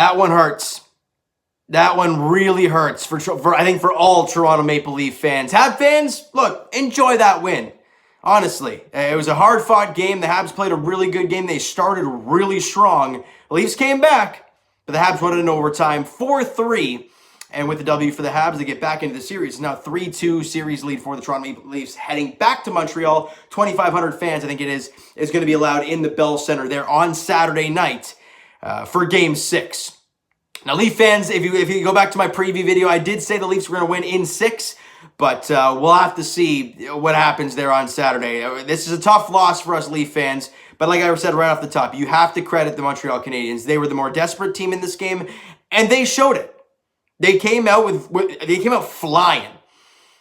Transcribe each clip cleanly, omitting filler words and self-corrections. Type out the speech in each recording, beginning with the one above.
That one hurts. That one really hurts for I think for all Toronto Maple Leaf fans. Habs fans, look, enjoy that win. Honestly, it was a hard-fought game. The Habs played a really good game. They started really strong. The Leafs came back, but the Habs won it in overtime, 4-3. And with the W for the Habs, they get back into the series. Now 3-2 series lead for the Toronto Maple Leafs, heading back to Montreal. 2,500 fans, I think it is going to be allowed in the Bell Center there on Saturday night for Game 6. Now, Leaf fans, if you go back to my preview video, I did say the Leafs were going to win in 6, but we'll have to see what happens there on Saturday. This is a tough loss for us Leaf fans, but like I said right off the top, you have to credit the Montreal Canadiens. They were the more desperate team in this game, and they showed it. They came out flying,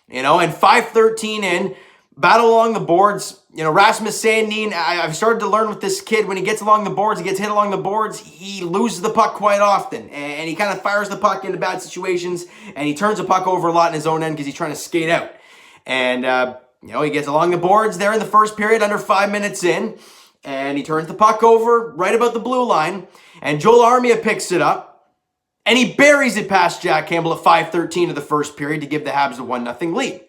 and 5-13 in, battle along the boards. Rasmus Sandin, I've started to learn with this kid, when he gets along the boards, he gets hit along the boards, he loses the puck quite often, and he kind of fires the puck into bad situations, and he turns the puck over a lot in his own end because he's trying to skate out. And, he gets along the boards there in the first period, under 5 minutes in, and he turns the puck over right about the blue line, and Joel Armia picks it up, and he buries it past Jack Campbell at 5:13 of the first period to give the Habs a 1-0 lead.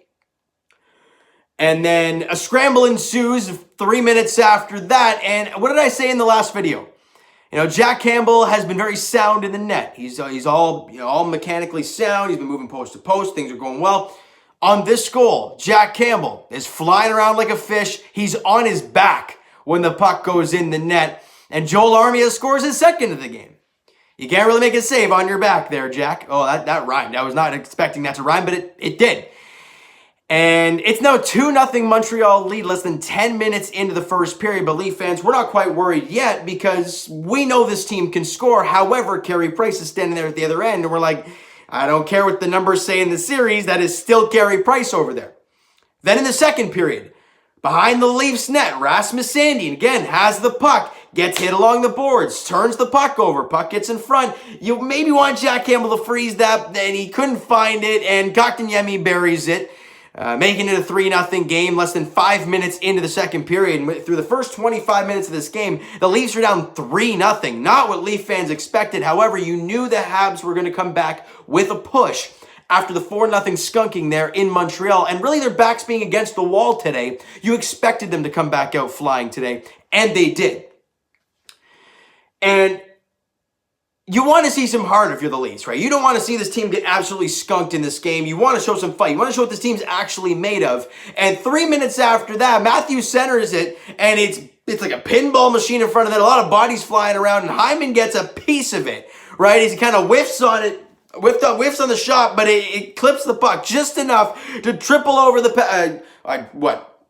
And then a scramble ensues 3 minutes after that. And what did I say in the last video? Jack Campbell has been very sound in the net. He's all mechanically sound. He's been moving post to post. Things are going well. On this goal, Jack Campbell is flying around like a fish. He's on his back when the puck goes in the net. And Joel Armia scores his second of the game. You can't really make a save on your back there, Jack. Oh, that rhymed. I was not expecting that to rhyme, but it did. And it's now 2-0 Montreal lead less than 10 minutes into the first period. But Leaf fans, we're not quite worried yet because we know this team can score. However, Carey Price is standing there at the other end, and we're like, I don't care what the numbers say in the series. That is still Carey Price over there. Then in the second period, behind the Leafs net, Rasmus Sandin, again, has the puck, gets hit along the boards, turns the puck over, puck gets in front. You maybe want Jack Campbell to freeze that, and he couldn't find it, and Kotkaniemi buries it, making it a 3-0 game less than 5 minutes into the second period. And through the first 25 minutes of this game, the Leafs are down 3-0. Not what Leaf fans expected. However, you knew the Habs were going to come back with a push after the 4-0 skunking there in Montreal. And really their backs being against the wall today, you expected them to come back out flying today, and they did. And you want to see some heart if you're the Leafs, right? You don't want to see this team get absolutely skunked in this game. You want to show some fight. You want to show what this team's actually made of. And 3 minutes after that, Matthews centers it, and it's like a pinball machine in front of that. A lot of bodies flying around, and Hyman gets a piece of it, right? He kind of whiffs on it, whiffs on the shot, but it clips the puck just enough to triple over the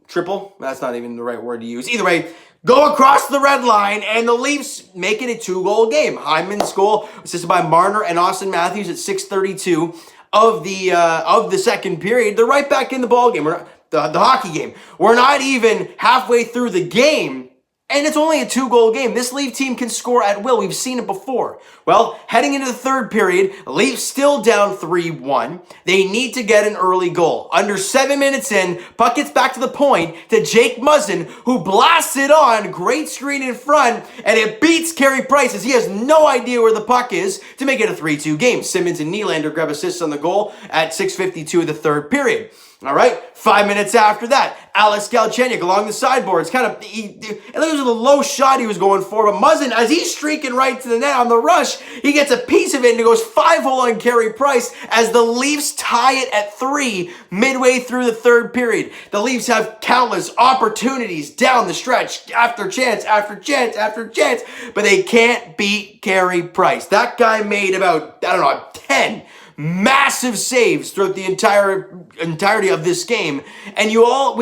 triple? That's not even the right word to use. Either way, go across the red line, and the Leafs make it a 2-goal game. Hyman's goal, assisted by Marner and Austin Matthews at 6:32 of the second period. They're right back in the ball game. The hockey game. We're not even halfway through the game, and it's only a 2-goal game. This Leaf team can score at will. We've seen it before. Well, heading into the third period, Leafs still down 3-1. They need to get an early goal. Under 7 minutes in, puck gets back to the point to Jake Muzzin, who blasts it on. Great screen in front, and it beats Carey Price as he has no idea where the puck is to make it a 3-2 game. Simmons and Nylander grab assists on the goal at 6:52 of the third period. All right, 5 minutes after that, Alex Galchenyuk along the sideboards. It was a low shot he was going for, but Muzzin, as he's streaking right to the net on the rush, he gets a piece of it and it goes 5-hole on Carey Price as the Leafs tie it at 3 midway through the third period. The Leafs have countless opportunities down the stretch, after chance, after chance, after chance, but they can't beat Carey Price. That guy made about, 10 massive saves throughout the entirety of this game, and we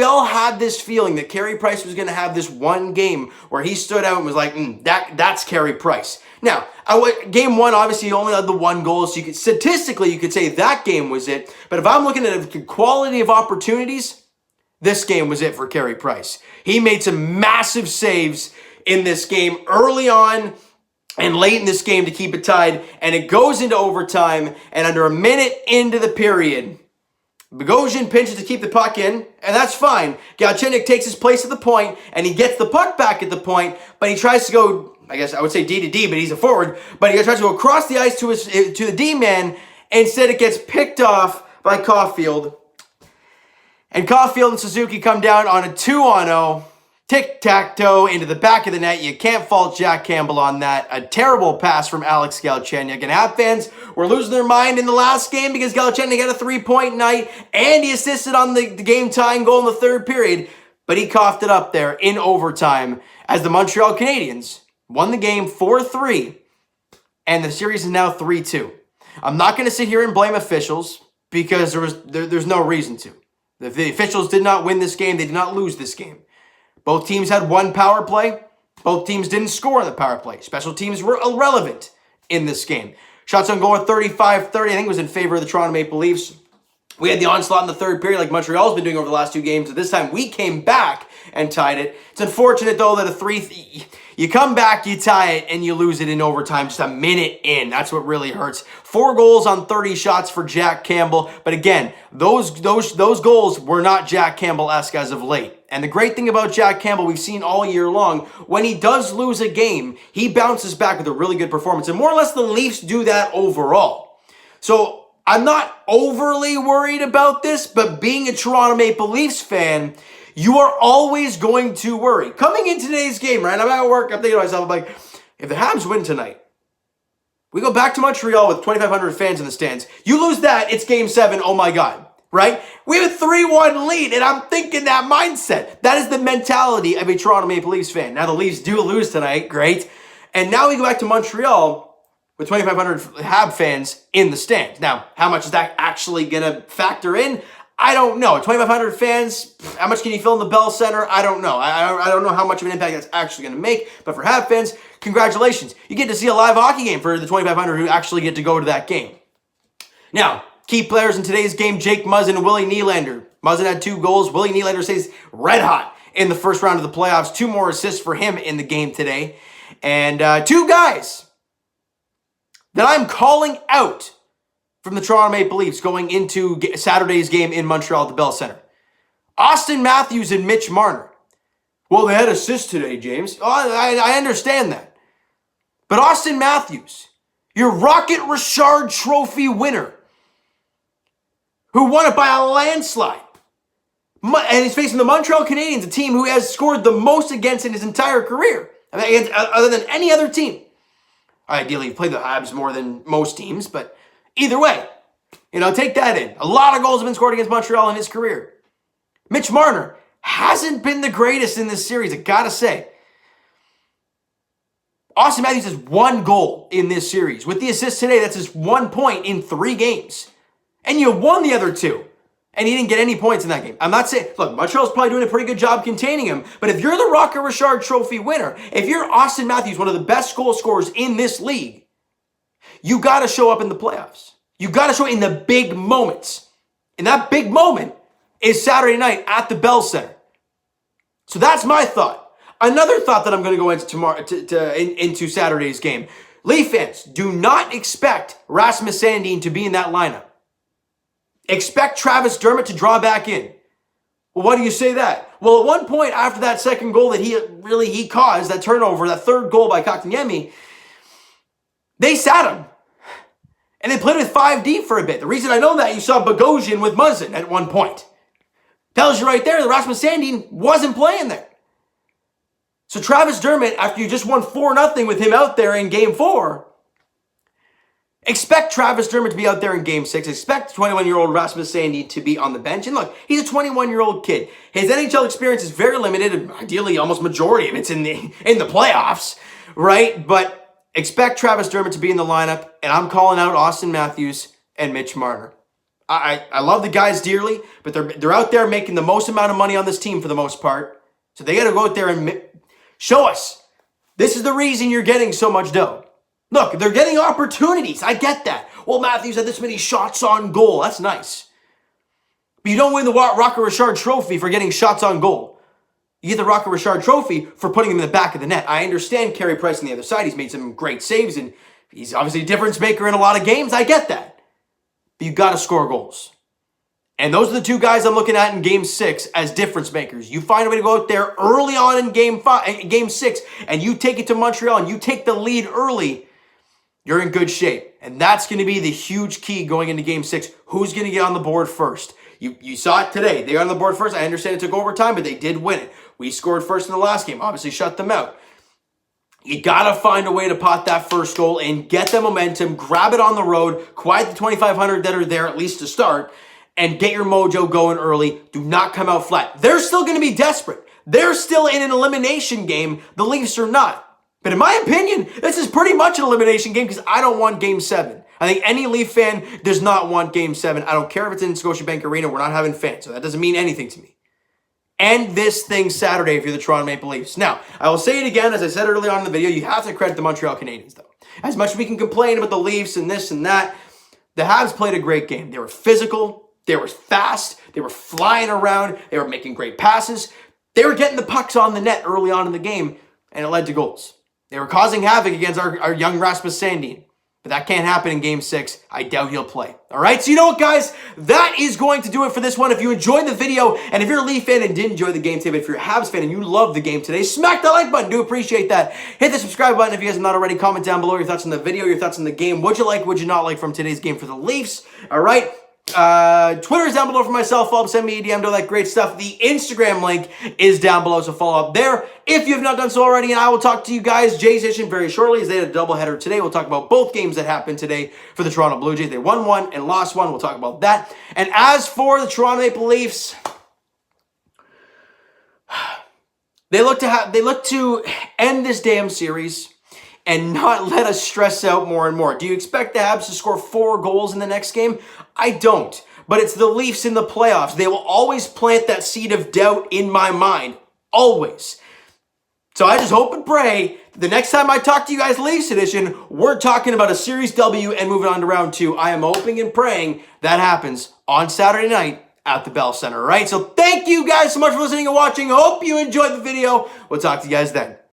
all had this feeling that Carey Price was going to have this one game where he stood out and was like, that's Carey Price. Now, game one, obviously, he only had the 1 goal, so statistically, you could say that game was it, but if I'm looking at the quality of opportunities, this game was it for Carey Price. He made some massive saves in this game early on and late in this game to keep it tied, and it goes into overtime, and under a minute into the period, Bogosian pinches to keep the puck in, and that's fine. Galchenyuk takes his place at the point, and he gets the puck back at the point, but he tries to go I guess I would say D to D, but he's a forward. But he tries to go across the ice to the D-man. Instead, it gets picked off by Caulfield. And Caulfield and Suzuki come down on a 2-on-0. Tic-tac-toe into the back of the net. You can't fault Jack Campbell on that. A terrible pass from Alex Galchenyuk. And Habs fans were losing their mind in the last game because Galchenyuk had a 3-point night and he assisted on the game-tying goal in the third period. But he coughed it up there in overtime as the Montreal Canadiens won the game 4-3. And the series is now 3-2. I'm not going to sit here and blame officials because there's no reason to. The officials did not win this game. They did not lose this game. Both teams had one power play. Both teams didn't score on the power play. Special teams were irrelevant in this game. Shots on goal at 35-30. I think it was in favor of the Toronto Maple Leafs. We had the onslaught in the third period like Montreal's been doing over the last 2 games. But this time we came back and tied it. It's unfortunate, though, that you come back, you tie it, and you lose it in overtime just a minute in. That's what really hurts. 4 goals on 30 shots for Jack Campbell. But again, those goals were not Jack Campbell-esque as of late. And the great thing about Jack Campbell, we've seen all year long, when he does lose a game, he bounces back with a really good performance. And more or less the Leafs do that overall. So I'm not overly worried about this, but being a Toronto Maple Leafs fan, you are always going to worry. Coming in today's game, right? I'm at work, I'm thinking to myself, I'm like, if the Habs win tonight, we go back to Montreal with 2,500 fans in the stands. You lose that, it's Game 7, oh my God, right? We have a 3-1 lead, and I'm thinking that mindset. That is the mentality of a Toronto Maple Leafs fan. Now the Leafs do lose tonight, great. And now we go back to Montreal with 2,500 Hab fans in the stands. Now, how much is that actually going to factor in? I don't know. 2,500 fans, how much can you fill in the Bell Center? I don't know. I don't know how much of an impact that's actually going to make. But for Hab fans, congratulations. You get to see a live hockey game for the 2,500 who actually get to go to that game. Now, key players in today's game, Jake Muzzin and Willie Nylander. Muzzin had 2 goals. Willie Nylander stays red hot in the first round of the playoffs. 2 more assists for him in the game today. And 2 guys that I'm calling out from the Toronto Maple Leafs going into Saturday's game in Montreal at the Bell Center. Austin Matthews and Mitch Marner. Well, they had assists today, James. Oh, I understand that. But Austin Matthews, your Rocket Richard Trophy winner, who won it by a landslide, and he's facing the Montreal Canadiens, a team who has scored the most against in his entire career, other than any other team. Ideally, he played the Habs more than most teams, but either way, take that in. A lot of goals have been scored against Montreal in his career. Mitch Marner hasn't been the greatest in this series, I gotta say. Austin Matthews has 1 goal in this series. With the assist today, that's just 1 point in 3 games. And you won the other 2. And he didn't get any points in that game. I'm not saying, look, Montreal's probably doing a pretty good job containing him. But if you're the Rocket Richard Trophy winner, if you're Austin Matthews, one of the best goal scorers in this league, you got to show up in the playoffs. You got to show it in the big moments. And that big moment is Saturday night at the Bell Center. So that's my thought. Another thought that I'm going to go into tomorrow into Saturday's game. Leaf fans, do not expect Rasmus Sandin to be in that lineup. Expect Travis Dermott to draw back in. Well, why do you say that? Well, at one point after that second goal that he caused, that turnover, that third goal by Kotkaniemi, they sat him. And they played with 5 deep for a bit. The reason I know that, you saw Bogosian with Muzzin at one point. Tells you right there that Rasmus Sandin wasn't playing there. So Travis Dermott, after you just won 4-0 with him out there in Game 4, expect Travis Dermott to be out there in Game 6. Expect 21-year-old Rasmus Sandin to be on the bench. And look, he's a 21-year-old kid. His NHL experience is very limited, and ideally almost majority of it's in the playoffs, right? But expect Travis Dermott to be in the lineup, and I'm calling out Austin Matthews and Mitch Marner. I love the guys dearly, but they're out there making the most amount of money on this team for the most part. So they got to go out there and show us. This is the reason you're getting so much dough. Look, they're getting opportunities. I get that. Well, Matthews had this many shots on goal. That's nice. But you don't win the Rocket Richard Trophy for getting shots on goal. You get the Rocket Richard Trophy for putting him in the back of the net. I understand Carey Price on the other side. He's made some great saves, and he's obviously a difference maker in a lot of games. I get that. But you got to score goals. And those are the two guys I'm looking at in Game 6 as difference makers. You find a way to go out there early on in Game 6, and you take it to Montreal, and you take the lead early, you're in good shape. And that's going to be the huge key going into Game 6. Who's going to get on the board first? You saw it today. They got on the board first. I understand it took overtime, but they did win it. We scored first in the last game. Obviously shut them out. You got to find a way to pot that first goal and get the momentum, grab it on the road, quiet the 2,500 that are there, at least to start, and get your mojo going early. Do not come out flat. They're still going to be desperate. They're still in an elimination game. The Leafs are not. But in my opinion, this is pretty much an elimination game because I don't want Game 7. I think any Leaf fan does not want Game 7. I don't care if it's in Scotiabank Arena. We're not having fans, so that doesn't mean anything to me. End this thing Saturday if you're the Toronto Maple Leafs. Now, I will say it again, as I said earlier on in the video, you have to credit the Montreal Canadiens, though. As much as we can complain about the Leafs and this and that, the Habs played a great game. They were physical. They were fast. They were flying around. They were making great passes. They were getting the pucks on the net early on in the game, and it led to goals. They were causing havoc against our young Rasmus Sandin. But that can't happen in Game 6. I doubt he'll play. All right, so you know what, guys? That is going to do it for this one. If you enjoyed the video, and if you're a Leaf fan and didn't enjoy the game today, but if you're a Habs fan and you loved the game today, smack that like button. Do appreciate that. Hit the subscribe button if you guys have not already. Comment down below your thoughts on the video, your thoughts on the game. What'd you like, what'd you not like from today's game for the Leafs? All right. Twitter is down below for myself. Follow up, send me a DM, do all that great stuff. The Instagram link is down below, so follow up there if you have not done so already. And I will talk to you guys, Jays Edition, very shortly, as they had a doubleheader today. We'll talk about both games that happened today for the Toronto Blue Jays. They won one and lost one. We'll talk about that. And as for the Toronto Maple Leafs, they look to end this damn series and not let us stress out more and more. Do you expect the Habs to score 4 goals in the next game? I don't. But it's the Leafs in the playoffs. They will always plant that seed of doubt in my mind. Always. So I just hope and pray that the next time I talk to you guys, Leafs Edition, we're talking about a Series W and moving on to round 2. I am hoping and praying that happens on Saturday night at the Bell Center. All right? So thank you guys so much for listening and watching. Hope you enjoyed the video. We'll talk to you guys then.